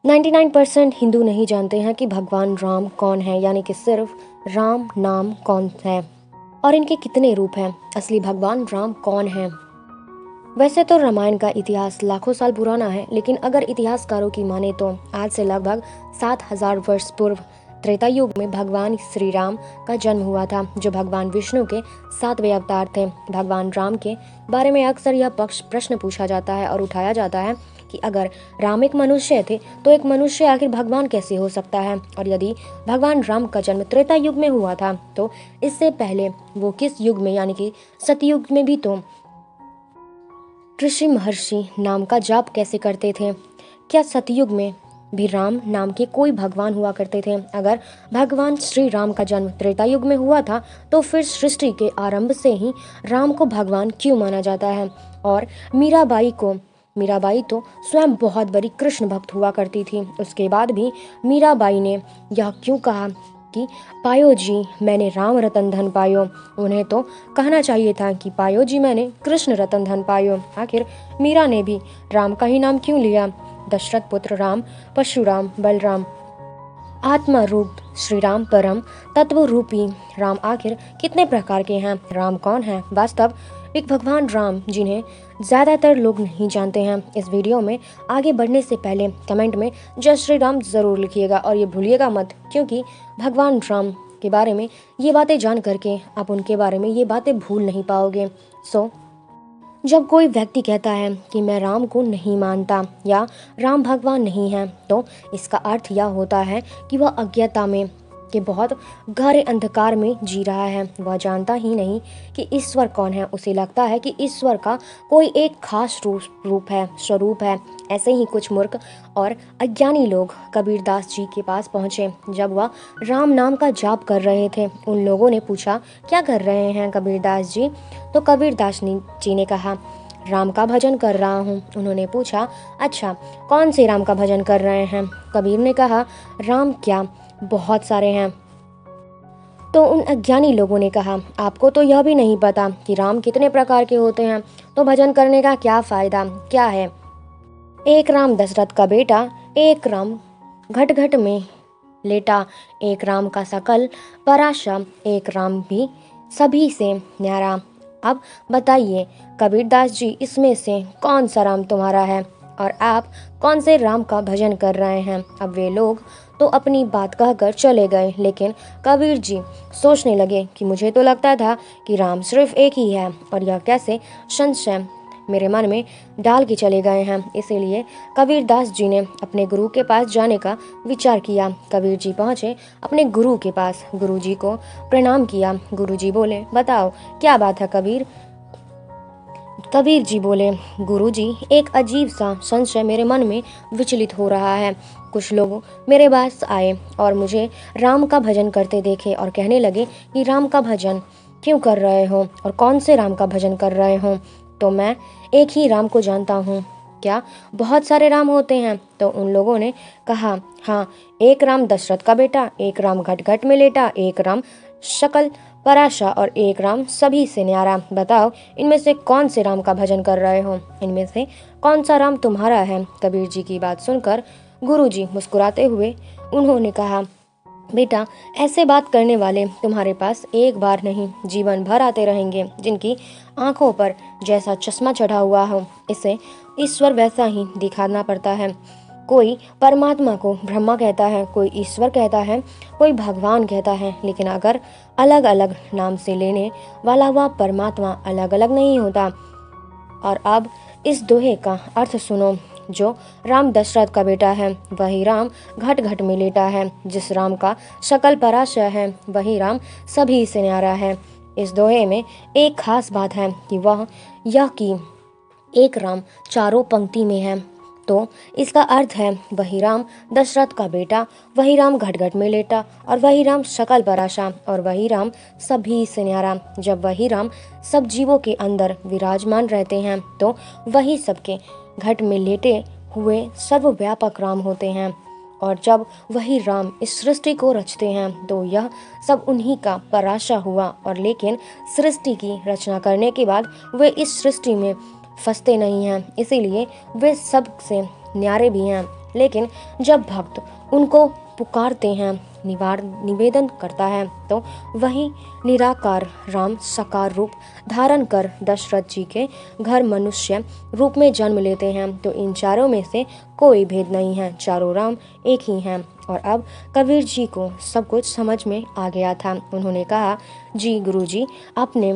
99% हिंदू नहीं जानते हैं कि भगवान राम कौन है, यानी कि सिर्फ राम नाम कौन है और इनके कितने रूप हैं। असली भगवान राम कौन है? वैसे तो रामायण का इतिहास लाखों साल पुराना है, लेकिन अगर इतिहासकारों की माने तो आज से लगभग 7000 वर्ष पूर्व त्रेता युग में भगवान श्री राम का जन्म हुआ था, जो भगवान विष्णु के 7वें अवतार थे। भगवान राम के बारे में अक्सर यह प्रश्न पूछा जाता है और उठाया जाता है कि अगर राम एक मनुष्य थे तो एक मनुष्य आखिर भगवान कैसे हो सकता है, और यदि भगवान राम का जन्म त्रेता युग में हुआ था तो इससे पहले वो किस युग में, यानी कि सतयुग में भी तो ऋषि महर्षि नाम का जाप कैसे करते थे? क्या सतयुग में भी राम नाम के कोई भगवान हुआ करते थे? अगर भगवान श्री राम का जन्म त्रेता युग में हुआ था तो फिर सृष्टि के आरंभ से ही राम को भगवान क्यों माना जाता है? और मीराबाई तो स्वयं बहुत बड़ी कृष्ण भक्त हुआ करती थी। उसके बाद भी मीराबाई ने यह क्यों कहा कि पायो जी मैंने राम रतन धन पायो? उन्हें तो कहना चाहिए था कि पायो जी मैंने कृष्ण रतन धन पायो। आखिर मीरा ने भी राम का ही नाम क्यों लिया? दशरथ पुत्र राम, परशुराम, बलराम, आत्मा रूप श्री राम, परम तत्व रूपी राम आखिर कितने प्रकार के हैं? राम कौन है? वास्तव एक भगवान राम जिन्हें ज़्यादातर लोग नहीं जानते हैं। इस वीडियो में आगे बढ़ने से पहले कमेंट में जय श्री राम ज़रूर लिखिएगा और ये भूलिएगा मत, क्योंकि भगवान राम के बारे में ये बातें जान करके आप उनके बारे में ये बातें भूल नहीं पाओगे। जब कोई व्यक्ति कहता है कि मैं राम को नहीं मानता या राम भगवान नहीं है, तो इसका अर्थ यह होता है कि वह अज्ञाता में के बहुत गहरे अंधकार में जी रहा है। वह जानता ही नहीं कि ईश्वर कौन है। उसे लगता है कि ईश्वर का कोई एक खास स्वरूप है। ऐसे ही कुछ मूर्ख और अज्ञानी लोग कबीरदास जी के पास पहुँचे। जब वह राम नाम का जाप कर रहे थे, उन लोगों ने पूछा, क्या कर रहे हैं कबीरदास जी? तो कबीरदास जी ने कहा, राम का भजन कर रहा हूँ। उन्होंने पूछा, अच्छा कौन से राम का भजन कर रहे हैं? कबीर ने कहा, राम क्या, बहुत सारे हैं। तो उन अज्ञानी लोगों ने कहा, आपको तो यह भी नहीं पता कि राम कितने प्रकार के होते हैं, तो भजन करने का क्या फायदा, क्या है? एक राम दशरथ का बेटा, एक राम घट घट में लेटा, एक राम का सकल पराशा, एक राम भी सभी से न्यारा। अब बताइए कबीरदास जी, इसमें से कौन सा राम तुम्हारा है और आप कौन से राम का भजन कर रहे हैं? अब वे लोग तो अपनी बात कहकर चले गए, लेकिन कबीर जी सोचने लगे कि मुझे तो लगता था कि राम सिर्फ एक ही है, और यह कैसे संशय मेरे मन में डाल के चले गए हैं। इसीलिए कबीरदास जी ने अपने गुरु के पास जाने का विचार किया। कबीर जी पहुँचे अपने गुरु के पास, गुरु जी को प्रणाम किया। गुरु जी बोले, बताओ क्या बात है कबीर? कबीर जी बोले, गुरु जी एक अजीब सा संशय मेरे मन में विचलित हो रहा है। कुछ लोग मेरे पास आए और मुझे राम का भजन करते देखे और कहने लगे कि राम का भजन क्यों कर रहे हो और कौन से राम का भजन कर रहे हो? तो मैं एक ही राम को जानता हूँ। क्या बहुत सारे राम होते हैं? तो उन लोगों ने कहा, हाँ, एक राम दशरथ का बेटा, एक राम घट घट में लेटा, एक राम शकल पराशा और एक राम सभी से न्यारा। बताओ इनमें से कौन से राम का भजन कर रहे हो? इनमें से कौन सा राम तुम्हारा है? कबीर जी की बात सुनकर गुरुजी मुस्कुराते हुए उन्होंने कहा, बेटा ऐसे बात करने वाले तुम्हारे पास एक बार नहीं जीवन भर आते रहेंगे। जिनकी आंखों पर जैसा चश्मा चढ़ा हुआ हो, इसे ईश्वर वैसा ही दिखाना पड़ता है। कोई परमात्मा को ब्रह्मा कहता है, कोई ईश्वर कहता है, कोई भगवान कहता है, लेकिन अगर अलग अलग नाम से लेने वाला वह परमात्मा अलग अलग नहीं होता। और अब इस दोहे का अर्थ सुनो। जो राम दशरथ का बेटा है वही राम घट घट में लेटा है, जिस राम का शकल पराशय है वही राम सभी से न्यारा है। इस दोहे में एक खास बात है कि वह यह कि एक राम चारों पंक्ति में है। तो इसका अर्थ है वही राम दशरथ का बेटा, वही राम घट घट में लेटा, और वही राम शकल पराशा, और वही राम सभी से न्यारा। जब वही राम सब जीवों के अंदर विराजमान रहते हैं तो वही सबके घट में लेटे हुए सर्वव्यापक राम होते हैं। और जब वही राम इस सृष्टि को रचते हैं तो यह सब उन्हीं का पराशा हुआ। और लेकिन सृष्टि की रचना करने के बाद वे इस सृष्टि में फंसते नहीं हैं, इसीलिए वे सबसे न्यारे भी हैं। लेकिन जब भक्त उनको पुकारते हैं, निवेदन करता है, तो वही निराकार राम साकार रूप धारण कर दशरथ जी के घर मनुष्य रूप में जन्म लेते हैं। तो इन चारों में से कोई भेद नहीं है, चारों राम एक ही हैं। और अब कबीर जी को सब कुछ समझ में आ गया था। उन्होंने कहा, जी गुरुजी, आपने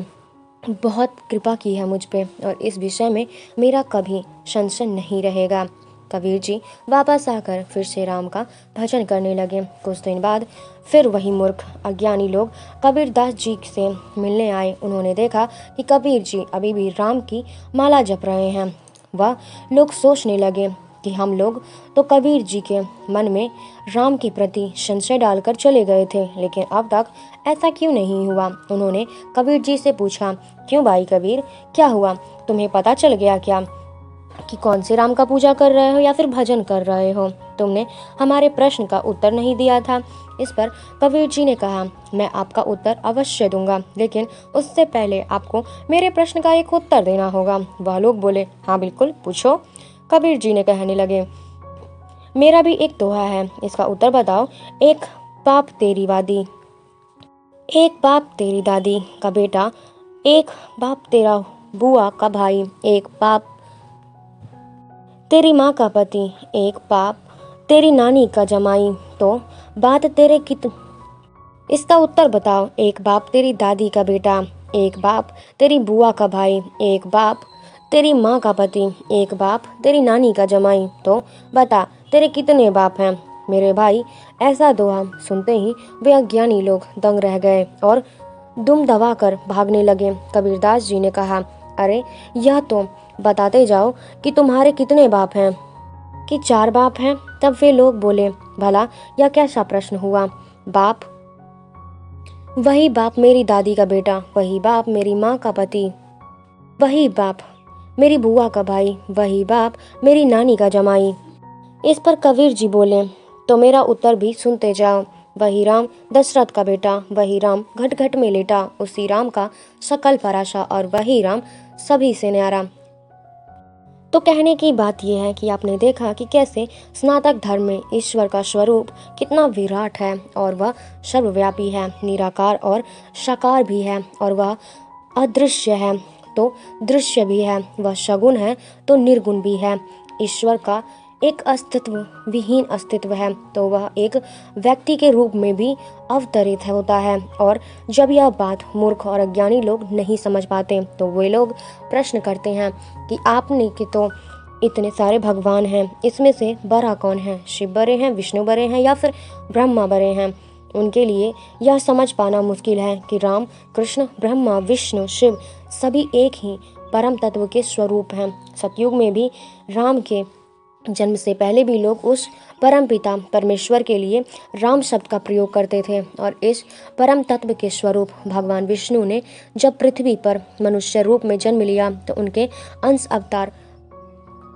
बहुत कृपा की है मुझ पे और इस विषय में मेरा कभी संशय नहीं रहेगा। कबीर जी वापस आकर फिर से राम का भजन करने लगे। कुछ दिन बाद फिर वही मूर्ख अज्ञानी लोग कबीरदास जी से मिलने आए। उन्होंने देखा कि कबीर जी अभी भी राम की माला जप रहे हैं। वह लोग सोचने लगे कि हम लोग तो कबीर जी के मन में राम के प्रति संशय डालकर चले गए थे, लेकिन अब तक ऐसा क्यों नहीं हुआ। उन्होंने कबीर जी से पूछा, क्यों भाई कबीर, क्या हुआ? तुम्हें पता चल गया क्या कि कौन से राम का पूजा कर रहे हो या फिर भजन कर रहे हो? तुमने हमारे प्रश्न का उत्तर नहीं दिया था। इस पर कबीर जी ने कहा, मैं आपका उत्तर अवश्य दूंगा, लेकिन उससे पहले आपको मेरे प्रश्न का एक उत्तर देना होगा। वह लोग बोले, हाँ बिल्कुल, पूछो। कबीर जी ने कहने लगे, मेरा भी एक दोहा है, इसका उत्तर बताओ। एक बाप तेरी वादी, एक बाप तेरी दादी का बेटा, एक बाप तेरा बुआ का भाई, एक बाप तेरी माँ का पति, एक बाप तेरी नानी का जमाई, तो बात तेरे इसका उत्तर बताओ। एक बाप तेरी दादी का बेटा, एक बाप तेरी बुआ का भाई, एक बाप तेरी माँ का पति, एक बाप तेरी नानी का जमाई, तो बता तेरे कितने बाप हैं? मेरे भाई, ऐसा दोहा सुनते ही वे अज्ञानी लोग दंग रह गए और दुम दबाकर भागने लगे। कबीरदास जी ने कहा, अरे यह तो बताते जाओ कि तुम्हारे कितने बाप हैं? कि 4 बाप हैं। तब वे लोग बोले, भला यह कैसा प्रश्न हुआ? बाप, वही बाप मेरी दादी का बेटा, वही बाप मेरी माँ का पति, वही बाप मेरी बुआ का भाई, वही बाप मेरी नानी का जमाई। इस पर कबीर जी बोले, तो मेरा उत्तर भी सुनते जाओ। वही राम दशरथ का बेटा, वही राम घट घट में लेटा, उसी राम का सकल पराशा, और वही राम सभी से न्यारा। तो कहने की बात यह है कि आपने देखा कि कैसे स्नातक धर्म में ईश्वर का स्वरूप कितना विराट है और वह सर्वव्यापी है, निराकार और साकार भी है, और वह अदृश्य है तो दृश्य भी है, वह सगुण है तो निर्गुण भी है। ईश्वर का एक अस्तित्व विहीन अस्तित्व है, तो वह एक व्यक्ति के रूप में भी अवतरित होता है। और जब यह बात मूर्ख और अज्ञानी लोग नहीं समझ पाते, तो वे लोग प्रश्न करते हैं कि आपने कि तो इतने सारे भगवान हैं, इसमें से बड़ा कौन है? शिव बड़े हैं, विष्णु बड़े हैं, या फिर ब्रह्मा बड़े हैं? उनके लिए यह समझ पाना मुश्किल है कि राम, कृष्ण, ब्रह्मा, विष्णु, शिव सभी एक ही परम तत्व के स्वरूप हैं। सतयुग में भी राम के जन्म से पहले भी लोग उस परम पिता परमेश्वर के लिए राम शब्द का प्रयोग करते थे, और इस परम तत्व के स्वरूप भगवान विष्णु ने जब पृथ्वी पर मनुष्य रूप में जन्म लिया, तो उनके अंश अवतार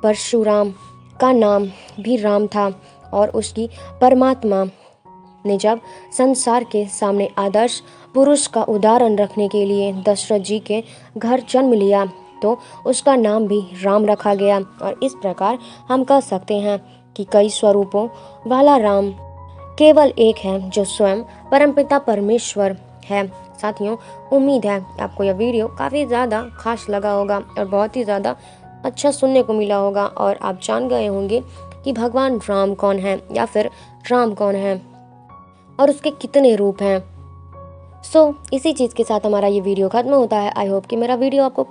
परशुराम का नाम भी राम था। और उसकी परमात्मा ने जब संसार के सामने आदर्श पुरुष का उदाहरण रखने के लिए दशरथ जी के घर जन्म लिया, तो उसका नाम भी राम रखा गया। और इस प्रकार हम कह सकते हैं कि कई स्वरूपों वाला राम केवल एक है, जो स्वयं परमपिता परमेश्वर है। साथियों, उम्मीद है आपको यह वीडियो काफ़ी ज़्यादा खास लगा होगा और बहुत ही ज़्यादा अच्छा सुनने को मिला होगा, और आप जान गए होंगे कि भगवान राम कौन है या फिर राम कौन है और उसके कितने रूप हैं। इसी चीज़ के साथ हमारा ये वीडियो खत्म होता है। आई होप कि मेरा वीडियो आपको